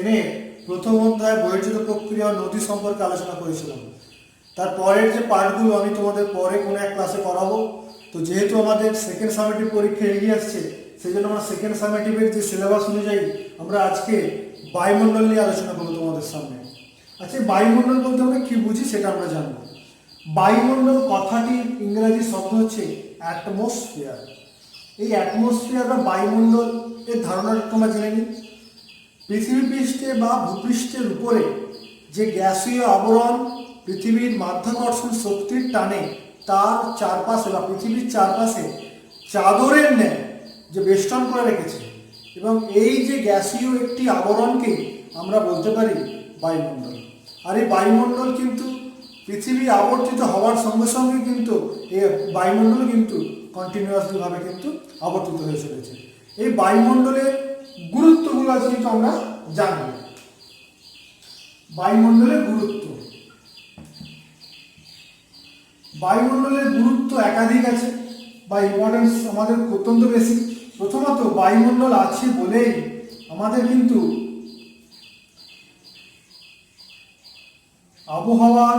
10 প্রথম অধ্যায় বহির্জাত প্রক্রিয়া ও নদী সম্পর্কে আলোচনা করেছিলাম। তার পরের যে পার্টগুলো আমি তোমাদের পরে কোনো এক ক্লাসে করাবো। তো যেহেতু আমাদের সেকেন্ড সামেটিভ পরীক্ষা এগিয়ে আসছে, সেই জন্য আমরা সেকেন্ড সামেটিভের যে সিলেবাস অনুযায়ী আমরা আজকে বায়ুমণ্ডল নিয়ে আলোচনা করবো তোমাদের সামনে। আচ্ছা, বায়ুমণ্ডল বলতে আমরা কি বুঝি সেটা আমরা জানবো। বায়ুমণ্ডল কথাটির ইংরেজি শব্দ হচ্ছে অ্যাটমসফিয়ার। এই অ্যাটমসফিয়ার বা বায়ুমণ্ডল এর ধারণাটা তোমরা জেনে নিই। পৃথিবী পৃষ্ঠে বা ভূপৃষ্ঠের উপরে যে গ্যাসীয় আবরণ পৃথিবীর মাধ্যাকর্ষণ শক্তির টানে তার চারপাশে বা পৃথিবীর চারপাশে চাদরের ন্যায় যে বেষ্টন করে রেখেছে, এবং এই যে গ্যাসীয় একটি আবরণকে আমরা বলতে পারি বায়ুমণ্ডল। আর এই বায়ুমণ্ডল কিন্তু পৃথিবী আবর্তিত হওয়ার সঙ্গে সঙ্গে কিন্তু এই বায়ুমণ্ডল কিন্তু কন্টিনিউয়াসলিভাবে কিন্তু আবর্তিত হয়ে চলেছে। এই বায়ুমণ্ডলের গুরুত্বগুলো আজ কিন্তু আমরা জানব। বায়ুমণ্ডলের গুরুত্ব, বায়ুমণ্ডলের গুরুত্ব একাধিক আছে বা ইম্পর্টেন্স আমাদের অত্যন্ত বেশি। প্রথমত, বায়ুমণ্ডল আছে বলেই আমাদের কিন্তু আবহাওয়ার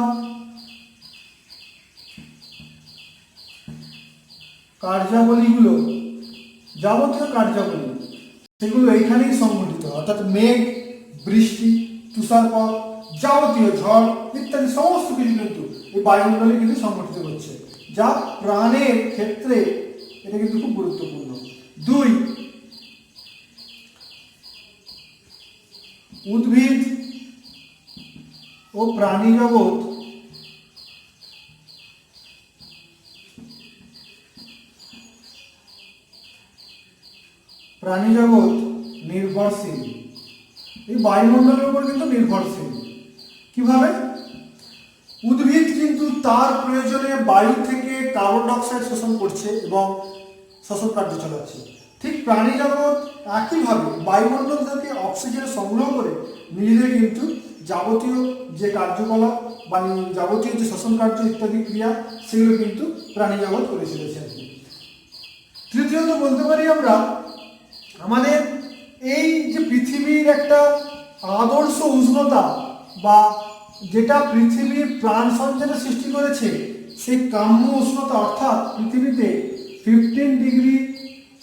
কার্যাবলীগুলো, যাবতীয় কার্যাবলী সেগুলো এইখানেই সংঘটিত, অর্থাৎ মেঘ, বৃষ্টি, তুষারপাত, যাবতীয় ঝড় ইত্যাদি সমস্ত কিছু কিন্তু এই বায়ুমণ্ডলে কিন্তু সংঘটিত হচ্ছে, যা প্রাণের ক্ষেত্রে এটা কিন্তু খুব গুরুত্বপূর্ণ। 2, উদ্ভিদ ও প্রাণী জগৎ নির্ভরশীল, এই বায়ুমণ্ডলের উপর কিন্তু নির্ভরশীল। কিভাবে? উদ্ভিদ কিন্তু তার প্রয়োজনে বায়ু থেকে কার্বন ডাইঅক্সাইড শোষণ করছে এবং শ্বসন কার্য চালাচ্ছে। ঠিক প্রাণী জগৎ একইভাবে বায়ুমণ্ডল থেকে অক্সিজেন সংগ্রহ করে নিজেদের কিন্তু যাবতীয় যে কার্যকলাপ বা যাবতীয় যে শ্বসন কার্য ইত্যাদি ক্রিয়া সেগুলো কিন্তু প্রাণী জগৎ করে চলেছে আর কি। তৃতীয়ত বলতে পারি আমরা, আমাদের এই যে পৃথিবীর একটা আদর্শ উষ্ণতা বা যেটা পৃথিবীর প্রাণ সঞ্চারের সৃষ্টি করেছে, সেই কাম্য উষ্ণতা অর্থাৎ পৃথিবীতে 15 ডিগ্রি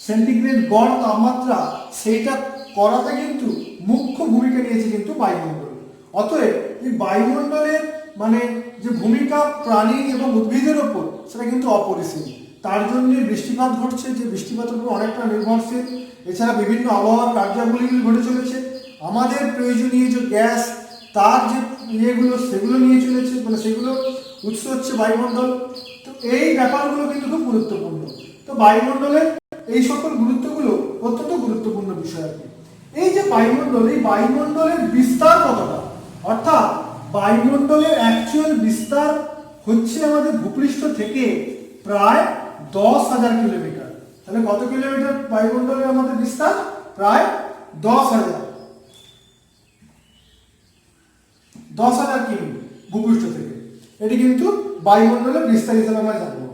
সেন্টিগ্রেড গড় তাপমাত্রা, সেইটা করাতে কিন্তু মুখ্য ভূমিকা নিয়েছে কিন্তু বায়ুমণ্ডল। অতএব এই বায়ুমণ্ডলের মানে যে ভূমিকা প্রাণী এবং উদ্ভিদের ওপর সেটা কিন্তু অপরিসীম। তার জন্য বৃষ্টিপাত ঘটছে, যে বৃষ্টিপাতের উপর অনেকটা নির্ভরশীল। এছাড়া বিভিন্ন আবহাওয়ার কার্যাবলী ঘটে চলেছে। আমাদের প্রয়োজনীয় যে গ্যাস তার যে ইয়েগুলো সেগুলো নিয়ে চলেছে, মানে সেগুলো উৎস হচ্ছে বায়ুমণ্ডল। তো এই ব্যাপারগুলো কিন্তু খুব গুরুত্বপূর্ণ। তো বায়ুমণ্ডলের এই সকল গুরুত্বগুলো অত্যন্ত গুরুত্বপূর্ণ বিষয় আর কি। এই যে বায়ুমণ্ডল, এই বায়ুমণ্ডলের বিস্তার কতটা, অর্থাৎ বায়ুমণ্ডলের অ্যাকচুয়াল বিস্তার হচ্ছে আমাদের ভূপৃষ্ঠ থেকে প্রায় 10,000 কিলোমিটার। তাহলে কত কিলোমিটার বায়ুমণ্ডলের আমাদের বিস্তার? প্রায় 10,000 কিমি ভূপৃষ্ঠ থেকে। এটি কিন্তু বায়ুমণ্ডলের বিস্তার হিসেবে আমরা জানবো।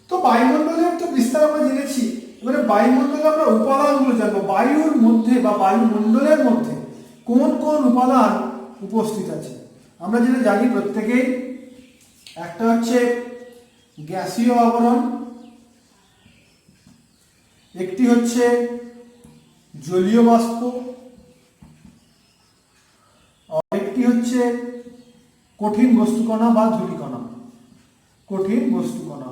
তো বায়ুমণ্ডলের তো বিস্তার আমরা জেনেছি, এবারে বায়ুমণ্ডলে আমরা উপাদানগুলো জানবো। বায়ুর মধ্যে বা বায়ুমণ্ডলের মধ্যে কোন কোন উপাদান উপস্থিত আছে আমরা যেটা জানি প্রত্যেকেই। একটা হচ্ছে গ্যাসীয় আবরণ, একটি হচ্ছে জলীয় বাষ্প, আরেকটি হচ্ছে কঠিন বস্তুকণা বা ধূলিকণা। কঠিন বস্তুকণা,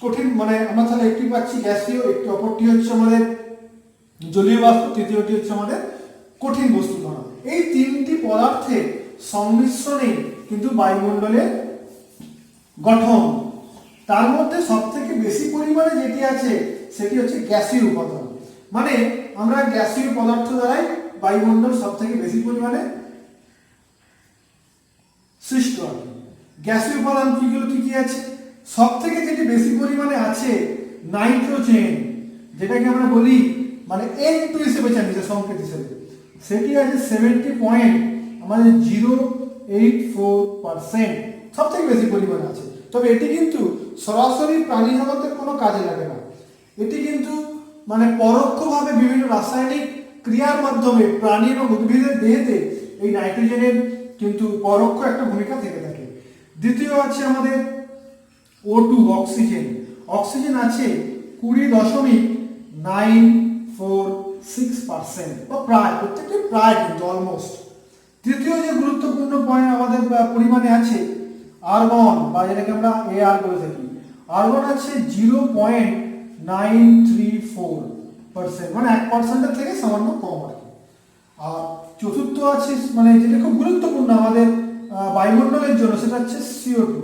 কঠিন মানে আমরা তাহলে একটি পাচ্ছি গ্যাসীয়, একটি অপরটি হচ্ছে আমাদের জলীয় বাষ্প, তৃতীয়টি হচ্ছে আমাদের কঠিন বস্তুকণা। এই তিনটি পদার্থের সংমিশ্রণে কিন্তু বায়ুমণ্ডলের গঠন। তার মধ্যে সব থেকে বেশি পরিমাণে যেটি আছে সেটি হচ্ছে গ্যাসীয় উপাদান। মানে আমরা গ্যাসীয় পদার্থ দ্বারাই বায়ুমণ্ডল সব থেকে বেশি পরিমাণে সৃষ্ট হয়। গ্যাসীয় উপাদান কিগুলো কি কি আছে? সব থেকে যেটি বেশি পরিমাণে আছে নাইট্রোজেন, যেটাকে আমরা বলি মানে N2 হিসেবে জানি যে সংকেত হিসেবে, সেটি আছে 70.084%, সব থেকে বেশি পরিমাণে আছে। তবে এটি কিন্তু সরাসরি প্রাণী জগতের কোনো কাজে লাগে না। এটি কিন্তু মানে পরোক্ষভাবে বিভিন্ন রাসায়নিক ক্রিয়ার মাধ্যমে প্রাণী এবং উদ্ভিদের দেহেতে এই নাইট্রোজেনের কিন্তু পরোক্ষ একটা ভূমিকা থেকে থাকে। দ্বিতীয় আছে আমাদের O2 অক্সিজেন। অক্সিজেন আছে 20.946%, বা প্রায় প্রত্যেকটি প্রায় কিন্তু অলমোস্ট। তৃতীয় যে গুরুত্বপূর্ণ পয়েন্ট আমাদের পরিমাণে আছে আর্গন, বা যেটাকে আমরা AR বলে থাকি। আর্গন আছে 0.934%, মানে 1% থেকে সামান্য কম আর কি। আর চতুর্থ আছে মানে যেটা খুব গুরুত্বপূর্ণ আমাদের বায়ুমণ্ডলের জন্য, সেটা হচ্ছে CO2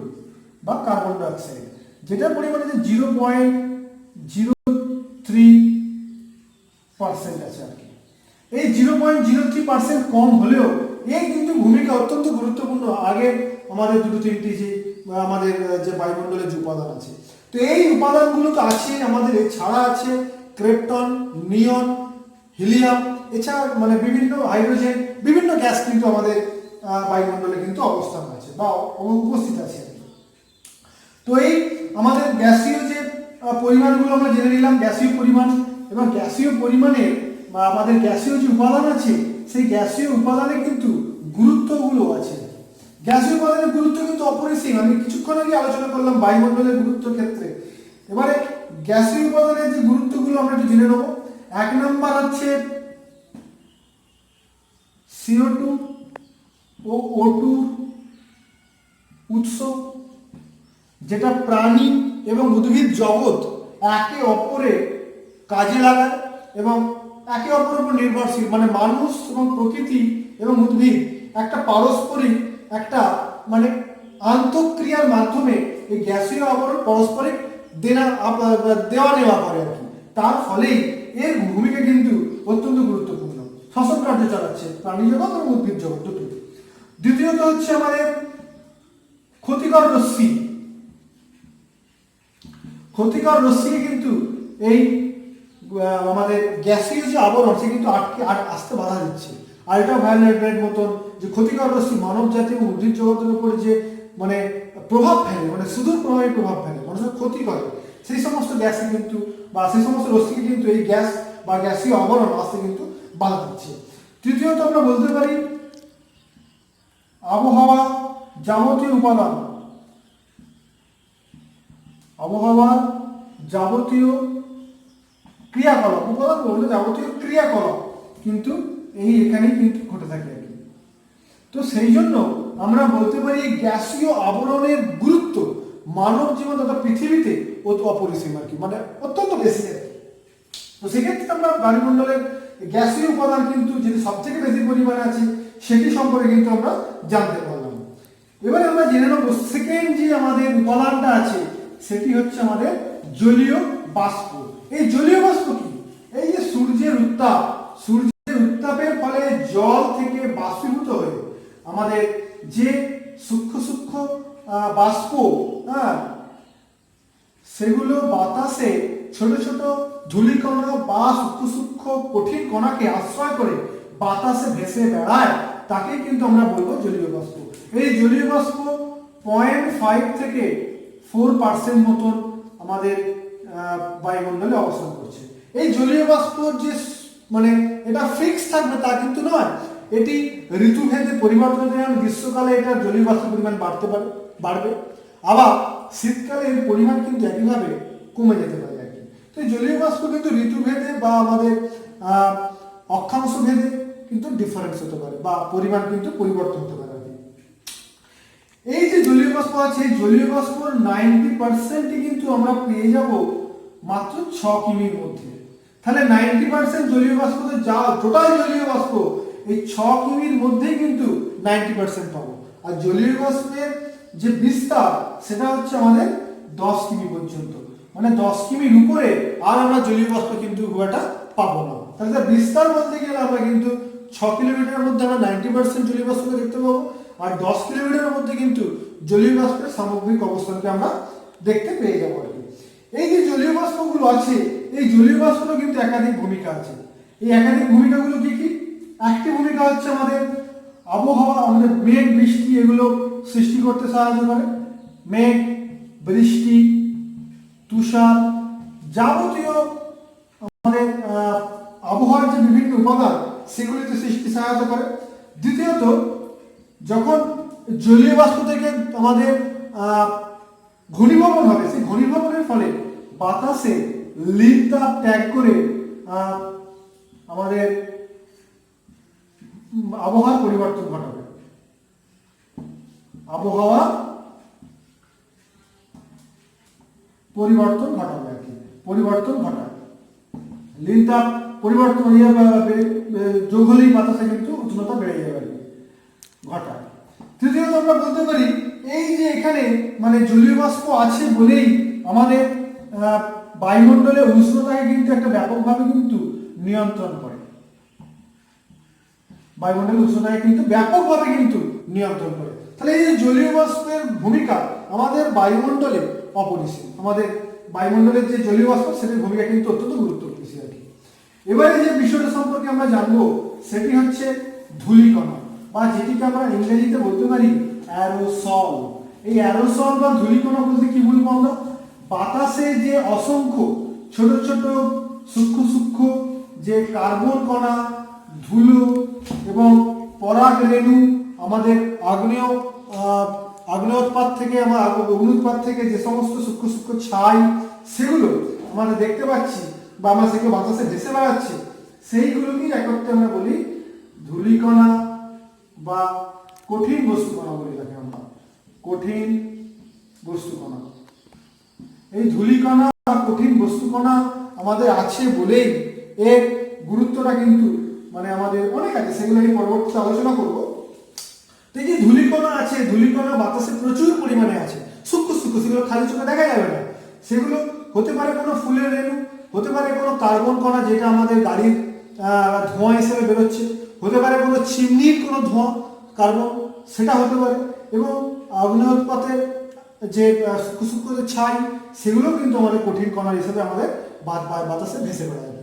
বা কার্বন ডাইঅক্সাইড, যেটার পরিমাণ আছে 0.03% আছে আর কি। এই 0.03% কম হলেও এই কিন্তু ভূমিকা অত্যন্ত গুরুত্বপূর্ণ আগে আমাদের দুটো তিনটি যে আমাদের যে বায়ুমণ্ডলের যে উপাদান আছে। তো এই উপাদানগুলো তো আছে আমাদের, এছাড়া আছে ক্রিপ্টন, নিয়ন, হিলিয়াম, এছাড়া মানে বিভিন্ন হাইড্রোজেন, বিভিন্ন গ্যাস কিন্তু আমাদের বায়ুমণ্ডলে কিন্তু অবস্থান আছে বা উপস্থিত আছে। তো এই আমাদের গ্যাসীয় যে পরিমাণগুলো আমরা জেনে নিলাম, গ্যাসীয় পরিমাণ, এবং গ্যাসীয় পরিমাণে বা আমাদের গ্যাসীয় যে উপাদান আছে সেই গ্যাসীয় উপাদানে কিন্তু গুরুত্বগুলো আছে। গ্যাসীয় উপাদানের গুরুত্ব কিন্তু অপরিসীম। আমি কিছুক্ষণ আগে আলোচনা করলাম বায়ুমণ্ডলের গুরুত্ব ক্ষেত্রে। এবারে গ্যাসীয় উপাদানের যে গুরুত্বগুলো আমরা একটু জেনে নেব। 1 নম্বর হচ্ছে CO2 ও O2 উৎস, যেটা প্রাণী এবং উদ্ভিদ জগৎ একে অপরে কাজে লাগায় এবং একে অপরের উপর নির্ভরশীল। মানে মানুষ এবং প্রকৃতি এবং উদ্ভিদ একটা পারস্পরিক একটা মানে আন্তঃক্রিয়ার মাধ্যমে এই গ্যাসীয় আবরণ পারস্পরিক দেওয়া নেওয়া করে আর কি। তার ফলেই এর ভূমিকা কিন্তু অত্যন্ত গুরুত্বপূর্ণ, শ্বসন কার্য চালাচ্ছে প্রাণী জগৎ এবং উদ্ভিদ জগৎ দুটো। দ্বিতীয়ত হচ্ছে আমাদের ক্ষতিকর রশ্মি। ক্ষতিকর রশ্মি কিন্তু এই আমাদের গ্যাসীয় যে আবরণ সে কিন্তু আসতে বাধা দিচ্ছে। আল্ট্রাভায়োলেটের মতন যে ক্ষতিকর রশ্মি মানব জাতি এবং উদ্ভিদ জগতের উপরে যে মানে প্রভাব ফেলে, মানে সুদূর প্রভাবে প্রভাব ফেলে, মানুষের ক্ষতি করে, সেই সমস্ত গ্যাসে কিন্তু বা সেই সমস্ত রশ্মিকে কিন্তু এই গ্যাস বা গ্যাসীয় আবরণ আসতে কিন্তু বাধা দিচ্ছে। তৃতীয়ত আমরা বলতে পারি আবহাওয়া যাবতীয় উপাদান। আবহাওয়ার যাবতীয় ক্রিয়াকলাপ, উপাদান বলতে যাবতীয় ক্রিয়াকলাপ কিন্তু এই এখানেই কিন্তু ঘটে থাকে আর কি। তো সেই জন্য আমরা বলতে পারি গ্যাসীয় আবরণের গুরুত্ব মানব জীবন তথা পৃথিবীতে অপরিসীম আর কি, মানে অত্যন্ত বেশি আর কি। তো সেক্ষেত্রে আমরা বায়ুমণ্ডলের গ্যাসীয় উপাদান কিন্তু যেটি সব থেকে বেশি পরিমাণে আছে সেটি সম্পর্কে কিন্তু আমরা জানতে পারলাম। এবারে আমরা জেনে নেব সেকেন্ড যে আমাদের উপাদানটা আছে সেটি হচ্ছে আমাদের জলীয় বাষ্প। এই জলীয় বাষ্প কি? এই যে সূর্যের উত্তাপের ফলে জল থেকে বাষ্পীভূত হয়ে আমাদের যে সূক্ষ্ম সূক্ষ্ম বাষ্প, সেগুলো বাতাসে ছোট ছোট ধূলিকণা বা সূক্ষ্ম সূক্ষ্ম কঠিন কণাকে আশ্রয় করে বাতাসে ভেসে বেড়ায়, তাকে কিন্তু আমরা বলবো জলীয় বাষ্প। এই জলীয় বাষ্প 0.5 থেকে 4% মতন আমাদের বায়ুমণ্ডলে অবস্থান করছে। এই জলীয় বাষ্পর যে মানে এটা ফিক্স থাকবে তা কিন্তু নয়, এটি ঋতুভেদে পরিবর্তন হতে যেমন গ্রীষ্মকালে এটা জলীয় বাষ্পের পরিমাণ বাড়বে, আবার শীতকালে এর পরিমাণ কিন্তু একইভাবে কমে যেতে পারে আর কি। তো এই জলীয় বাষ্প কিন্তু ঋতুভেদে বা আমাদের অক্ষাংশ ভেদে কিন্তু ডিফারেন্স হতে পারে বা পরিমাণ কিন্তু পরিবর্তন হতে পারে আর কি। এই যে জলীয় বাষ্প আছে এই জলীয় বাষ্পর 90% কিন্তু আমরা পেয়ে যাব মাত্র 6 কিমির মধ্যে। তাহলে 90% জলীয় বাষ্প যা টোটাল জলীয় বাষ্প এই 6 কিমির মধ্যেই কিন্তু 90% পাবো। আর জলীয় বাষ্পের যে বিস্তার সেটা হচ্ছে আমাদের 10 কিমি পর্যন্ত, মানে 10 কিমির উপরে আর আমরা জলীয় বাষ্প কিন্তু খুব একটা পাবো না। তাহলে বিস্তার বলতে গেলে আমরা কিন্তু 6 কিলোমিটারের মধ্যে আমরা 90% জলীয় বাষ্পকে দেখতে পাবো, আর 10 কিলোমিটারের মধ্যে কিন্তু জলীয় বাষ্পের সামগ্রিক অবস্থানকে আমরা দেখতে পেয়ে যাবো আর কি। এই যে জলীয় বাষ্পগুলো আছে এই জলীয় বাষ্পেরও কিন্তু একাধিক ভূমিকা আছে। এই একাধিক ভূমিকাগুলো কি কি? একটি ভূমিকা হচ্ছে আমাদের আবহাওয়া, আমাদের মেঘ বৃষ্টি এগুলো সৃষ্টি করতে সাহায্য করে। মেঘ, বৃষ্টি, তুষার, যাবতীয় আমাদের উপাদান সেগুলিতে সৃষ্টি সহায়তা করে। দ্বিতীয়ত, যখন জলীয় বাষ্প থেকে আমাদের ঘনীভবন হবে, সেই ঘনীভবনের ফলে বাতাসে লিন তাপ ত্যাগ করে আমাদের আবহাওয়ার পরিবর্তন ঘটাবে। আবহাওয়া পরিবর্তন ঘটাবে আর কি, পরিবর্তন ঘটাবে। লিন তাপ পরিবর্তন হয়ে যোগ হলেই বাতাসে কিন্তু উষ্ণতা বেড়ে যাবে আর কি, ঘটায়। তৃতীয়ত আমরা বলতে পারি এই যে এখানে মানে জলীয় বাষ্প আছে বলেই আমাদের বায়ুমণ্ডলে উষ্ণতাকে কিন্তু একটা ব্যাপকভাবে কিন্তু নিয়ন্ত্রণ করে। বায়ুমণ্ডলের উষ্ণতাকে কিন্তু ব্যাপকভাবে কিন্তু নিয়ন্ত্রণ করে। তাহলে এই যে জলীয় বাষ্পের ভূমিকা আমাদের বায়ুমণ্ডলে অপরিসীম। আমাদের বায়ুমণ্ডলের যে জলীয় বাষ্প সেটির ভূমিকা কিন্তু অত্যন্ত গুরুত্বপূর্ণ আর কি। এবারে যে বিষয়টা সম্পর্কে আমরা জানবো সেটি হচ্ছে ধূলিকণা, বা যেটিকে আমরা ইংরেজিতে বলতে পারি অ্যারোসল। এই অ্যারোসল বা ধূলিকণা বলতে কি বলবো আমরা? বাতাসে যে অসংখ্য ছোট ছোট সূক্ষ্ম সূক্ষ্ম যে কার্বন কণা, ধুলো এবং পরাগ রেণু আমাদের আগ্নেয়োৎপাত থেকে অগ্নুৎপাত থেকে যে সমস্ত সূক্ষ্ম সূক্ষ্ম ছাই সেগুলো আমরা দেখতে পাচ্ছি বা আমরা সেগুলো বাতাসে ভেসে বেড়াচ্ছে, সেইগুলোকেই একত্রে আমরা বলি ধূলিকণা বা কঠিন বস্তুকণা বলি তাকে আমরা, কঠিন বস্তুকণা। এই ধূলিকণা বা কঠিন বস্তুকণা আমাদের আছে বলেই এর গুরুত্বটা কিন্তু মানে আমাদের অনেক আছে, সেগুলো আমি পরবর্তীতে আলোচনা করব। এই যে ধূলিকণা আছে, ধূলিকণা বাতাসে প্রচুর পরিমাণে আছে, সূক্ষ্ম সূক্ষ্ম, সেগুলো খালি চোখে দেখা যাবে না। সেগুলো হতে পারে কোনো ফুলের রেণু, হতে পারে কোনো কার্বন কণা যেটা আমাদের গাড়ির ধোঁয়া হিসেবে বেরোচ্ছে, হতে পারে কোনো চিমনির কোনো ধোঁয়া কার্বন, সেটা হতে পারে, এবং অগ্ন্যুৎপাতের যে সূক্ষ্ম সূক্ষ্ম যে ছাই সেগুলো কিন্তু আমাদের কঠিন কণা হিসেবে আমাদের বাতাসে ভেসে বেড়ায়।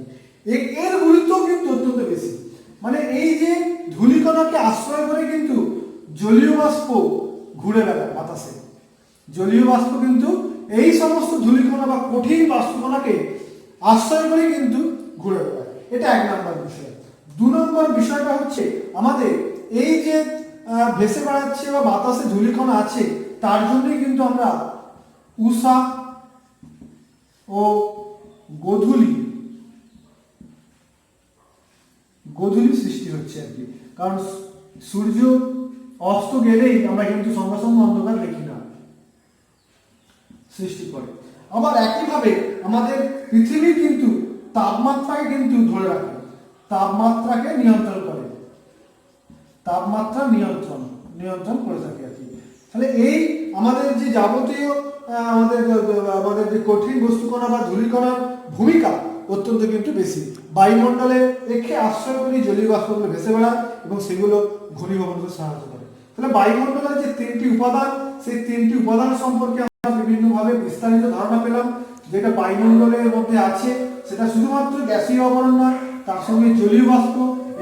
এর গুরুত্ব কিন্তু অত্যন্ত বেশি। মানে এই যে ধূলিকণাকে আশ্রয় করে কিন্তু জলীয় বাষ্প ঘুরে বেড়ায় বাতাসে। জলীয় বাষ্প কিন্তু এই সমস্ত ধূলিকণা বা কঠিন বাষ্পকণাকে আশ্রয় করে কিন্তু ঘুরে বেড়ায়। এটা এক নম্বর বিষয়। দু নম্বর বিষয়টা হচ্ছে আমাদের এই যে ভেসে বেড়াচ্ছে বা বাতাসে ধূলিকণা আছে, তার জন্যই কিন্তু আমরা উষা ও গোধূলি সৃষ্টি হচ্ছে আর কি। কারণ সূর্য অস্ত গেলেই আমরা কিন্তু সঙ্গে সঙ্গে অন্ধকার দেখি না, সৃষ্টি করে। আবার একইভাবে আমাদের পৃথিবী কিন্তু তাপমাত্রাকে কিন্তু ধরে রাখে, তাপমাত্রাকে নিয়ন্ত্রণ করে, তাপমাত্রা নিয়ন্ত্রণ করে থাকে আর কি। তাহলে এই আমাদের যে যাবতীয় আমাদের যে কঠিন বস্তুকণা বা ধূলিকণার ভূমিকা অত্যন্ত কিন্তু বেশি। বায়ুমণ্ডলে একে আশ্রয় করে জলীয় বাষ্পগুলো ভেসে বেড়ায় এবং সেগুলো ঘনীভবনকে সাহায্য করে। তাহলে বায়ুমণ্ডলের যে তিনটি উপাদান, সেই তিনটি উপাদান সম্পর্কে আমরা বিভিন্নভাবে বিস্তারিত ধারণা পেলাম। যেটা বায়ুমণ্ডলের মধ্যে আছে সেটা শুধুমাত্র গ্যাসীয় আবরণ নয়, তার সঙ্গে জলীয় বাষ্প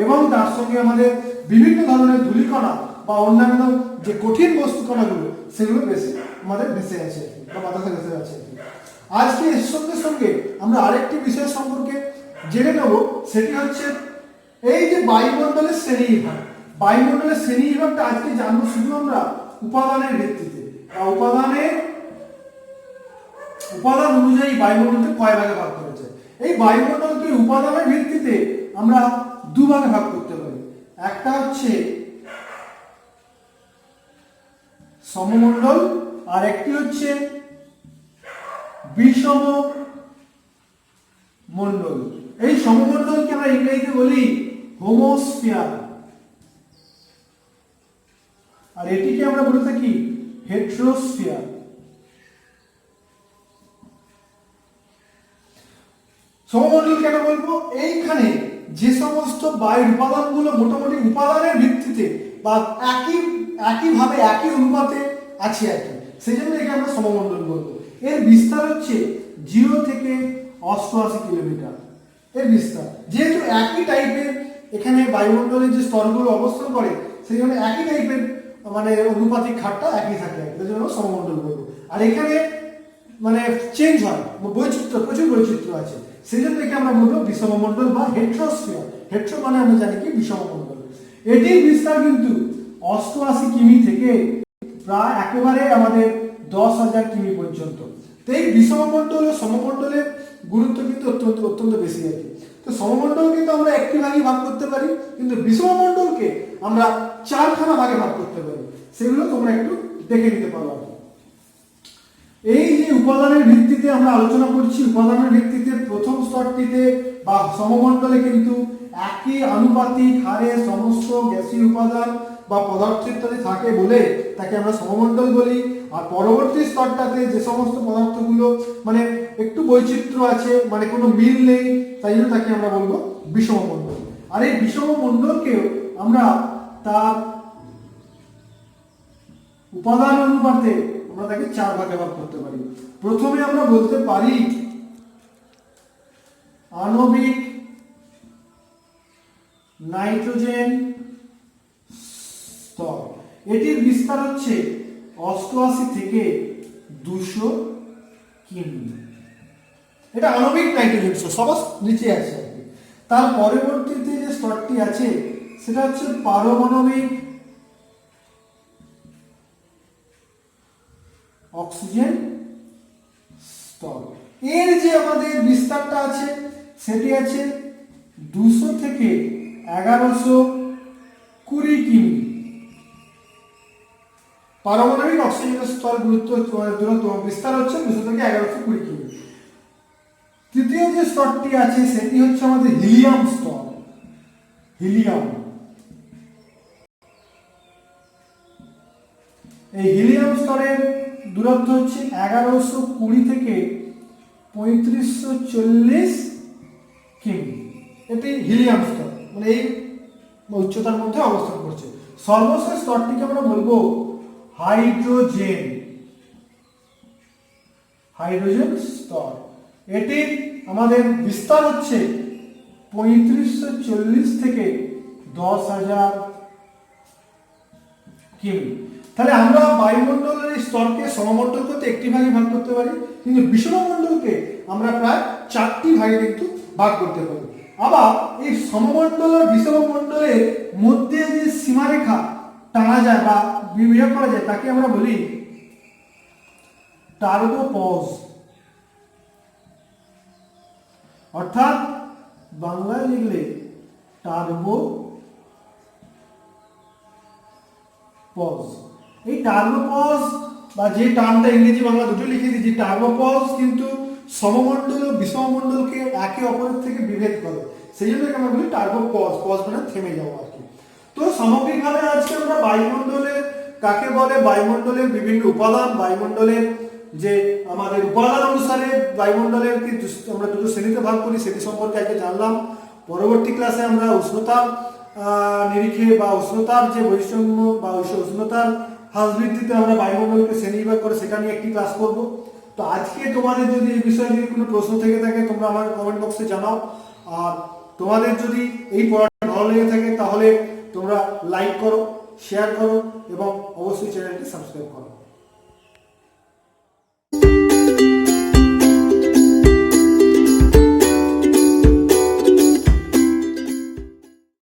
এবং তার সঙ্গে আমাদের বিভিন্ন ধরনের ধূলিকণা বা অন্যান্য যে কঠিন বস্তুকণাগুলো সেগুলো বেশি আমাদের ভেসে আছে বা বাতাসে ভেসে আছে। আজকে এর সঙ্গে সঙ্গে আমরা আরেকটি বিষয় সম্পর্কে জেনে নেব, সেটি হচ্ছে এই যে বায়ুমণ্ডলের শ্রেণীবিভাগ। বায়ুমণ্ডলের শ্রেণীবিভাগটা আজকে জানবো শুধু আমরা উপাদানের ভিত্তিতে, বা উপাদান অনুযায়ী বায়ুমণ্ডলকে কয় ভাগে ভাগ করেছে। এই বায়ুমণ্ডলকে উপাদানের ভিত্তিতে আমরা দুভাগে ভাগ করতে পারি। একটা হচ্ছে সমমণ্ডল আর একটি হচ্ছে বিষম মণ্ডল। এই সমমণ্ডলকে আমরা ইংরেজিতে বলি হোমোস্ফিয়ার, আর এটিকে আমরা বলে থাকি হেট্রোস্ফিয়ার। সমমণ্ডল কেন বলবো? এইখানে যে সমস্ত বায়ুর উপাদানগুলো মোটামুটি উপাদানের ভিত্তিতে বা একইভাবে একই অনুপাতে আছে আর কি, সেই জন্য একে আমরা সমমণ্ডল বলবো। এর বিস্তার হচ্ছে 0 থেকে 88 কিলোমিটার এর বিস্তার। যেহেতু একই টাইপের এখানে বায়ুমণ্ডলের যে স্তরগুলো অবস্থান করে, সেই জন্য একই টাইপের মানে অনুপাতিক ঘাটটা একই থাকে, এই জন্য সমমণ্ডল বলবো। আর এখানে মানে চেঞ্জ হয়, প্রচুর বৈচিত্র্য আছে। সেই জন্য একে আমরা বলবো বিষমমণ্ডল বা হেট্রোস্ফিয়ার। হেট্রো মানে আমরা জানি কি বিষমমণ্ডল। এটির বিস্তার কিন্তু 88 কিমি থেকে প্রায় একেবারে আমাদের 10,000 কিমি পর্যন্ত। তো এই বিষমমণ্ডল ও সমমণ্ডলের গুরুত্ব কিন্তু অত্যন্ত বেশি আছে। তো সমমণ্ডল কিন্তু আমরা একটি ভাগে ভাগ করতে পারি, কিন্তু বিষমমণ্ডলকে আমরা 4খানা ভাগে ভাগ করতে পারি। সেগুলো তোমরা একটু দেখে নিতে পারো। এই যে উপাদানের ভিত্তিতে আমরা আলোচনা করছি, উপাদানের ভিত্তিতে প্রথম স্তরটিতে বা সমমণ্ডলে কিন্তু একই আনুপাতিক হারে সমস্ত গ্যাসীয় উপাদান বা পদার্থ ইত্যাদি থাকে বলে তাকে আমরা সমমণ্ডল বলি। আর পরবর্তী স্তরটাতে যে সমস্ত পদার্থগুলো মানে একটু বৈচিত্র্য আছে, মানে কোনো মিল নেই, তাই জন্য তাকে আমরা বলবো বিষমমণ্ডল। আর এই বিষমমণ্ডলকেও আমরা তার উপাদান অনুপাতে আমরা তাকে 4 ভাগে ভাগ করতে পারি। প্রথমে আমরা বলতে পারি আণবিক নাইট্রোজেন স্তর। এটির বিস্তার হচ্ছে 88 থেকে 200 কিমি। এটা আণবিক নাইট্রোজেন স্তর, সবার নিচে আছে। তার পরবর্তীতে যে স্তরটি আছে সেটা হচ্ছে পারমাণবিক অক্সিজেন স্তর। এর যে আমাদের বিস্তারটা আছে সেটি আছে 200 থেকে 1120 কিমি। পারমাণবিক অক্সিজেনের স্তর দূরত্ব বিস্তার হচ্ছে 200 থেকে 1120 কিমি। তৃতীয় যে স্তরটি আছে সেটি হচ্ছে আমাদের হিলিয়াম স্তর। হিলিয়াম, এই হিলিয়াম স্তরের দূরত্ব হচ্ছে 1120 থেকে 3540 কিমি। এটি হিলিয়াম স্তর, মানে এই উচ্চতার মধ্যে অবস্থান করছে। সর্বশেষ স্তরটিকে আমরা বলবো হাইড্রোজেন। হাইড্রোজেন স্তর, এটির আমাদের বিস্তার হচ্ছে 3540 থেকে 10,000 কিমি। তাহলে আমরা বায়ুমণ্ডলের স্তরকে সমমণ্ডল করতে একটি ভাগে ভাগ করতে পারি, কিন্তু বিষমমণ্ডলকে আমরা প্রায় 4টি ভাগে কিন্তু ভাগ করতে পারি। আবার এই সমমণ্ডল আর বিষমমণ্ডলের মধ্যে যে সীমারেখা টানা যায় বা বিভাগ করা যায় তাকে আমরা বলি টার্বোপজ। অর্থাৎ বাংলায় লিখলে টার্বোপজ। এই টার্বোপজ বা যে টার্মটা ইংরেজি বাংলা দুটো লিখে দিয়েছি, টার্বোপজ কিন্তু সমমণ্ডল ও বিষমমণ্ডলকে একে অপরের থেকে বিভেদ করে, সেই জন্য আমরা বলি টার্বোপজ। পজ মানে থেমে যাওয়া আর কি। তো সামগ্রিকভাবে আজকে আমরা বায়ুমণ্ডলের কাকে বলে, বায়ুমণ্ডলের বিভিন্ন উপাদান, বায়ুমণ্ডলের যে আমাদের উপাদান অনুসারে বায়ুমণ্ডলের আমরা দুটো শ্রেণীতে ভাগ করি সেটি সম্পর্কে আগে জানলাম। পরবর্তী ক্লাসে আমরা উষ্ণতা নিরিখে বা উষ্ণতার যে বৈষম্য বা উষ্ণতার হ্রাস বৃদ্ধিতে আমরা বায়ুমণ্ডলকে শ্রেণীবিভাগ করে সেটা নিয়ে একটি ক্লাস করব। তো আজকে তোমাদের যদি এই বিষয়ে যদি কোনো প্রশ্ন থেকে থাকে তোমরা আমার কমেন্ট বক্সে জানাও। আর তোমাদের যদি এই পড়াটা ভালো লেগে থাকে তাহলে তোমরা লাইক করো, শেয়ার করো এবং অবশ্যই চ্যানেলটি সাবস্ক্রাইব করো।